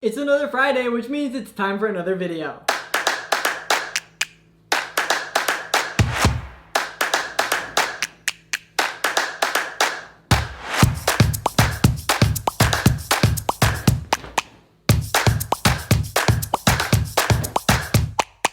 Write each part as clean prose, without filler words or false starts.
It's another Friday, which means it's time for another video.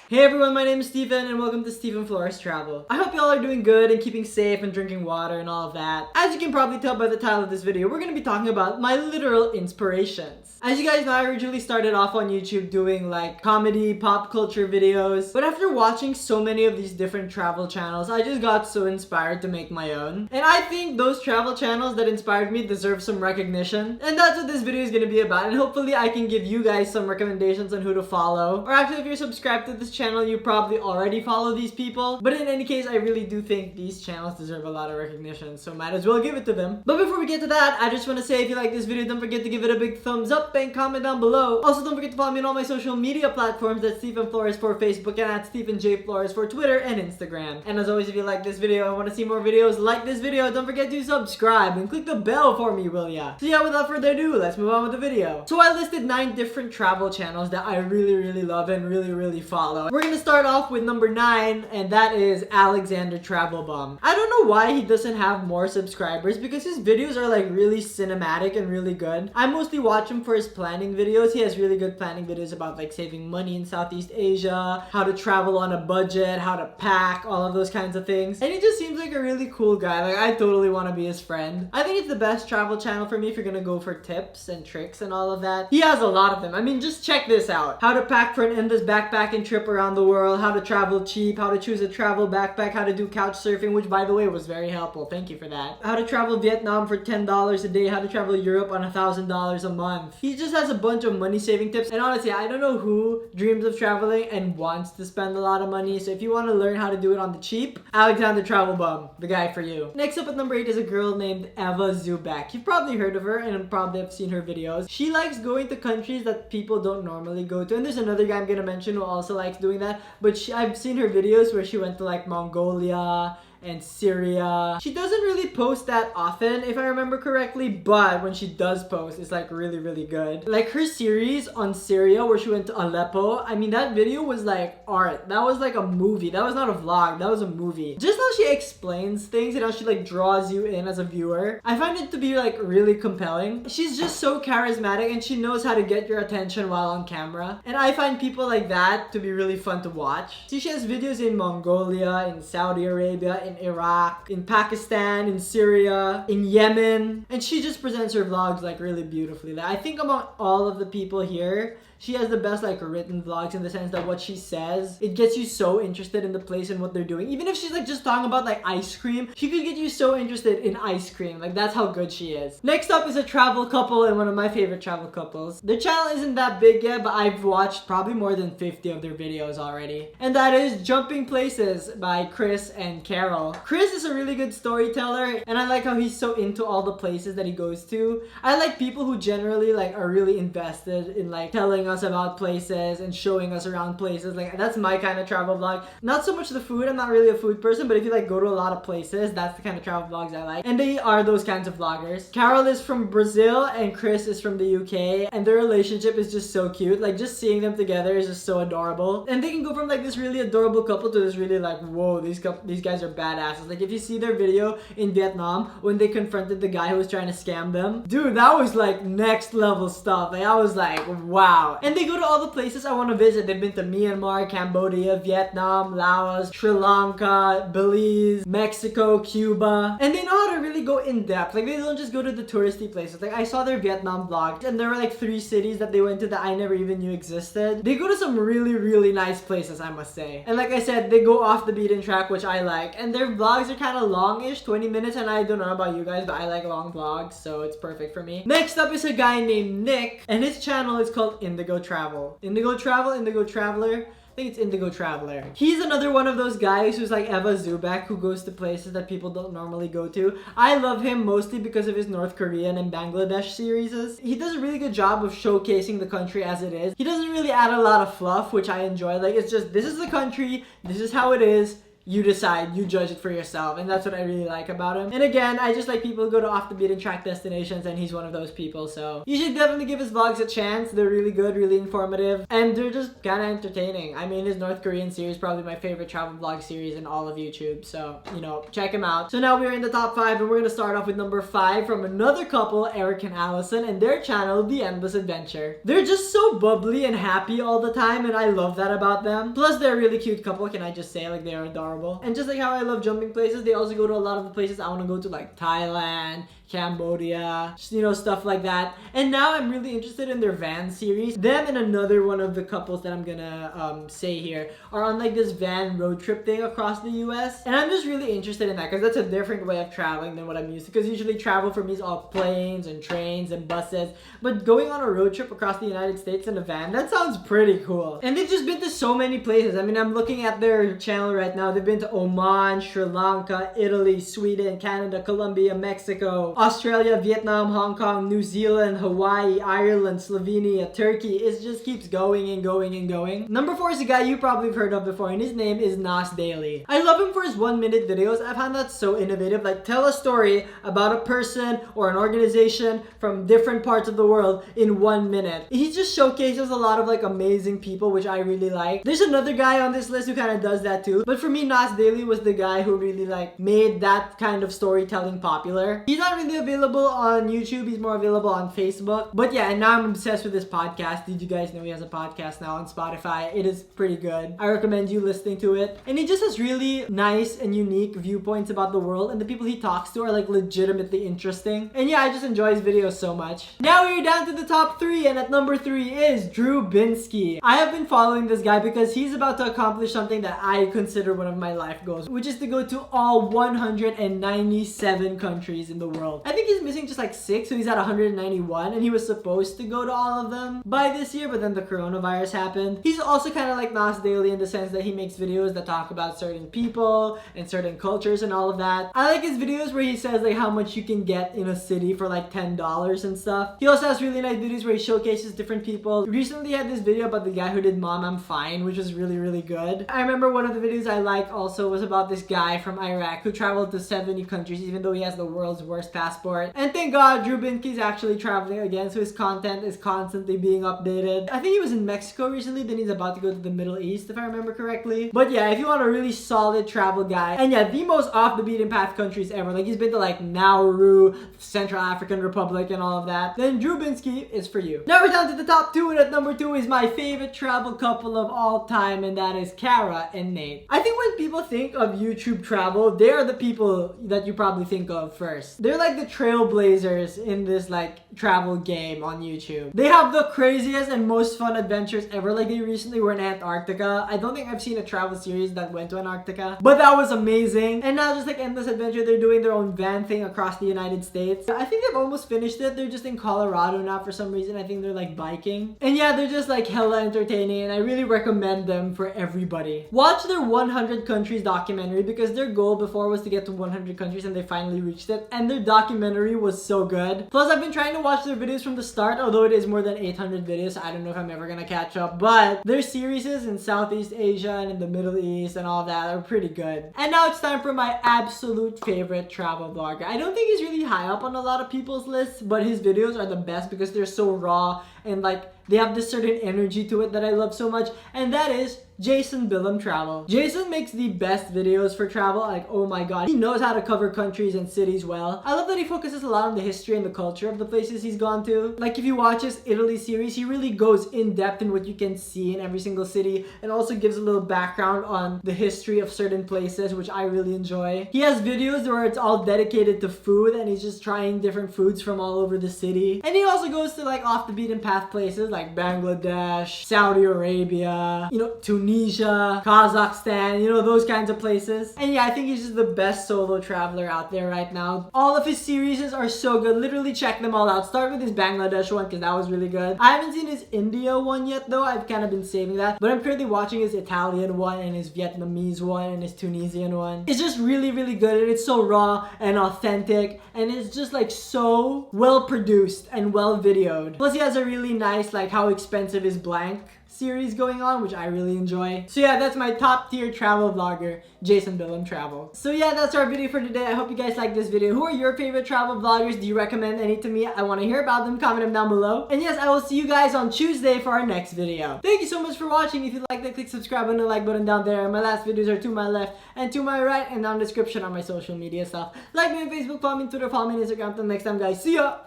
Hey everyone, my name is Stephen and welcome to Stephen Flores Travel. I hope y'all are doing good and keeping safe and drinking water and all of that. As you can probably tell by the title of this video, we're going to be talking about my literal inspirations. As you guys know, I originally started off on YouTube doing like comedy, pop culture videos. But after watching so many of these different travel channels, I just got so inspired to make my own. And I think those travel channels that inspired me deserve some recognition. And that's what this video is going to be about. And hopefully I can give you guys some recommendations on who to follow. Or actually, if you're subscribed to this channel, you probably already follow these people. But in any case, I really do think these channels deserve a lot of recognition. So might as well give it to them. But before we get to that, I just want to say if you like this video, don't forget to give it a big thumbs up and comment down below. Also, don't forget to follow me on all my social media platforms. That's Stephen Flores for Facebook and at Stephen J. Flores for Twitter and Instagram. And as always, if you like this video and want to see more videos like this video, don't forget to subscribe and click the bell for me, will ya? So yeah, without further ado, let's move on with the video. So I listed 9 different travel channels that I really love and really follow. We're gonna start off with number 9, and that is Alexander Travel Bum. I don't know why he doesn't have more subscribers because his videos are like really cinematic and really good. I mostly watch him for his planning videos. He has really good planning videos about like saving money in Southeast Asia, how to travel on a budget, how to pack, all of those kinds of things. And he just seems like a really cool guy. Like, I totally want to be his friend. I think it's the best travel channel for me if you're gonna go for tips and tricks and all of that. He has a lot of them. I mean, just check this out. How to pack for an endless backpacking trip around the world, how to travel cheap, how to choose a travel backpack, how to do couch surfing, which by the way was very helpful. Thank you for that. How to travel Vietnam for $10 a day, how to travel Europe on $1,000 a month. He just has a bunch of money saving tips, and honestly, I don't know who dreams of traveling and wants to spend a lot of money. So if you want to learn how to do it on the cheap, Alexander Travel Bum, the guy for you. Next up at number 8 is a girl named Eva Zubak. You've probably heard of her and probably have seen her videos. She likes going to countries that people don't normally go to, and there's another guy I'm gonna mention who also likes doing that, but I've seen her videos where she went to like Mongolia and Syria. She doesn't really post that often, if I remember correctly, but when she does post, it's like really good. Like her series on Syria where she went to Aleppo, I mean, that video was like art. That was like a movie. That was not a vlog. That was a movie. Just how she explains things and how she like draws you in as a viewer, I find it to be like really compelling. She's just so charismatic and she knows how to get your attention while on camera. And I find people like that to be really fun to watch. See, she has videos in Mongolia, in Saudi Arabia, in Iraq, in Pakistan, in Syria, in Yemen, and she just presents her vlogs like really beautifully. Like, I think among all of the people here, she has the best like written vlogs in the sense that what she says, it gets you so interested in the place and what they're doing. Even if she's like just talking about like ice cream, she could get you so interested in ice cream. Like, that's how good she is. Next up is a travel couple and one of my favorite travel couples. Their channel isn't that big yet, but I've watched probably more than 50 of their videos already. And that is Jumping Places by Chris and Carol. Chris is a really good storyteller and I like how he's so into all the places that he goes to. I like people who generally like are really invested in like telling us about places and showing us around places. Like, that's my kind of travel vlog. Not so much the food, I'm not really a food person, but if you like go to a lot of places, that's the kind of travel vlogs I like. And they are those kinds of vloggers. Carol is from Brazil and Chris is from the UK, and their relationship is just so cute. Like, just seeing them together is just so adorable. And they can go from like this really adorable couple to this really like, whoa, these guys are badasses. Like, if you see their video in Vietnam when they confronted the guy who was trying to scam them, dude, that was like next level stuff. Like, I was like, wow. And they go to all the places I want to visit. They've been to Myanmar, Cambodia, Vietnam, Laos, Sri Lanka, Belize, Mexico, Cuba. And they know how to really go in depth. Like, they don't just go to the touristy places. Like, I saw their Vietnam vlog and there were like 3 cities that they went to that I never even knew existed. They go to some really nice places, I must say. And like I said, they go off the beaten track, which I like. And their vlogs are kind of longish, 20 minutes, and I don't know about you guys, but I like long vlogs, so it's perfect for me. Next up is a guy named Nick, and his channel is called Indigo Travel. Indigo Traveler. I think it's Indigo Traveler. He's another one of those guys who's like Eva Zubak, who goes to places that people don't normally go to. I love him mostly because of his North Korean and Bangladesh series. He does a really good job of showcasing the country as it is. He doesn't really add a lot of fluff, which I enjoy. Like, it's just, this is the country, this is how it is. you decide, you judge it for yourself, and that's what I really like about him. And again, I just like people who go to off the beaten track destinations, and he's one of those people, so you should definitely give his vlogs a chance. They're really good, really informative, and they're just kind of entertaining. I mean, his North Korean series is probably my favorite travel vlog series in all of YouTube, so, you know, check him out. So now we're in the top 5, and we're gonna start off with number 5 from another couple, Eric and Allison, and their channel, The Endless Adventure. They're just so bubbly and happy all the time, and I love that about them. Plus, they're a really cute couple, can I just say, like, they're adorable. And just like how I love jumping places, they also go to a lot of the places I want to go to, like Thailand, Cambodia, you know, stuff like that. And now I'm really interested in their van series. Them and another one of the couples that I'm gonna say here are on like this van road trip thing across the US. And I'm just really interested in that because that's a different way of traveling than what I'm used to. Because usually travel for me is all planes and trains and buses. But going on a road trip across the United States in a van, that sounds pretty cool. And they've just been to so many places. I mean, I'm looking at their channel right now. They've been to Oman, Sri Lanka, Italy, Sweden, Canada, Colombia, Mexico, Australia, Vietnam, Hong Kong, New Zealand, Hawaii, Ireland, Slovenia, Turkey. It just keeps going and going and going. Number 4 is a guy you probably have heard of before, and his name is Nas Daily. I love him for his 1-minute videos. I find that so innovative. Like, tell a story about a person or an organization from different parts of the world in 1 minute. He just showcases a lot of like amazing people, which I really like. There's another guy on this list who kind of does that too. But for me, Nas Daily was the guy who really like made that kind of storytelling popular. He's not really available on YouTube. He's more available on Facebook. But yeah, and now I'm obsessed with this podcast. Did you guys know he has a podcast now on Spotify? It is pretty good. I recommend you listening to it. And he just has really nice and unique viewpoints about the world, and the people he talks to are like legitimately interesting. And yeah, I just enjoy his videos so much. Now we're down to the top 3, and at number 3 is Drew Binsky. I have been following this guy because he's about to accomplish something that I consider one of my life goals, which is to go to all 197 countries in the world. I think he's missing just like 6, so he's at 191, and he was supposed to go to all of them by this year, but then the coronavirus happened. He's also kind of like Nas Daily in the sense that he makes videos that talk about certain people and certain cultures and all of that. I like his videos where he says like how much you can get in a city for like $10 and stuff. He also has really nice videos where he showcases different people. Recently he had this video about the guy who did Mom, I'm Fine, which was really, really good. I remember one of the videos I liked also was about this guy from Iraq who traveled to 70 countries even though he has the world's worst passport. And thank God Drew Binsky's actually traveling again, so his content is constantly being updated. I think he was in Mexico recently, then he's about to go to the Middle East if I remember correctly. But yeah, if you want a really solid travel guy, and yeah, the most off the beaten path countries ever, like he's been to like Nauru, Central African Republic and all of that, then Drew Binsky is for you. Now we're down to the top 2, and at number 2 is my favorite travel couple of all time, and that is Kara and Nate. I think when people think of YouTube travel, they are the people that you probably think of first. They're like the trailblazers in this like travel game on YouTube. They have the craziest and most fun adventures ever. Like they recently were in Antarctica. I don't think I've seen a travel series that went to Antarctica, but that was amazing. And now just like Endless Adventure, they're doing their own van thing across the United States. I think they've almost finished it. They're just in Colorado now for some reason. I think they're like biking. And yeah, they're just like hella entertaining, and I really recommend them for everybody. Watch their 100 countries documentary because their goal before was to get to 100 countries, and they finally reached it. And their documentary was so good. Plus, I've been trying to watch their videos from the start, although it is more than 800 videos. I don't know if I'm ever gonna catch up, but their series in Southeast Asia and in the Middle East and all that are pretty good. And now it's time for my absolute favorite travel vlogger. I don't think he's really high up on a lot of people's lists, but his videos are the best because they're so raw and like they have this certain energy to it that I love so much, and that is Jason Billum Travel. Jason makes the best videos for travel. Like, oh my god, he knows how to cover countries and cities well. I love that he focuses a lot on the history and the culture of the places he's gone to. Like, if you watch his Italy series, he really goes in depth in what you can see in every single city, and also gives a little background on the history of certain places, which I really enjoy. He has videos where it's all dedicated to food, and he's just trying different foods from all over the city. And he also goes to like off the beaten path places like Bangladesh, Saudi Arabia, you know, Tunisia, Kazakhstan, you know, those kinds of places. And yeah, I think he's just the best solo traveler out there right now. All of his series are so good. Literally check them all out. Start with his Bangladesh one because that was really good. I haven't seen his India one yet though. I've kind of been saving that. But I'm currently watching his Italian one and his Vietnamese one and his Tunisian one. It's just really, really good, and it's so raw and authentic, and it's just like so well produced and well videoed. Plus he has a really really nice, like How Expensive is Blank series going on, which I really enjoy. So yeah, that's my top tier travel vlogger, Jason Billum Travel. So yeah, that's our video for today. I hope you guys liked this video. Who are your favorite travel vloggers? Do you recommend any to me? I want to hear about them. Comment them down below. And yes, I will see you guys on Tuesday for our next video. Thank you so much for watching. If you liked it, click subscribe and the like button down there. My last videos are to my left and to my right, and down in the description are my social media stuff. Like me on Facebook, follow me on Twitter, follow me on Instagram. Until next time, guys. See ya!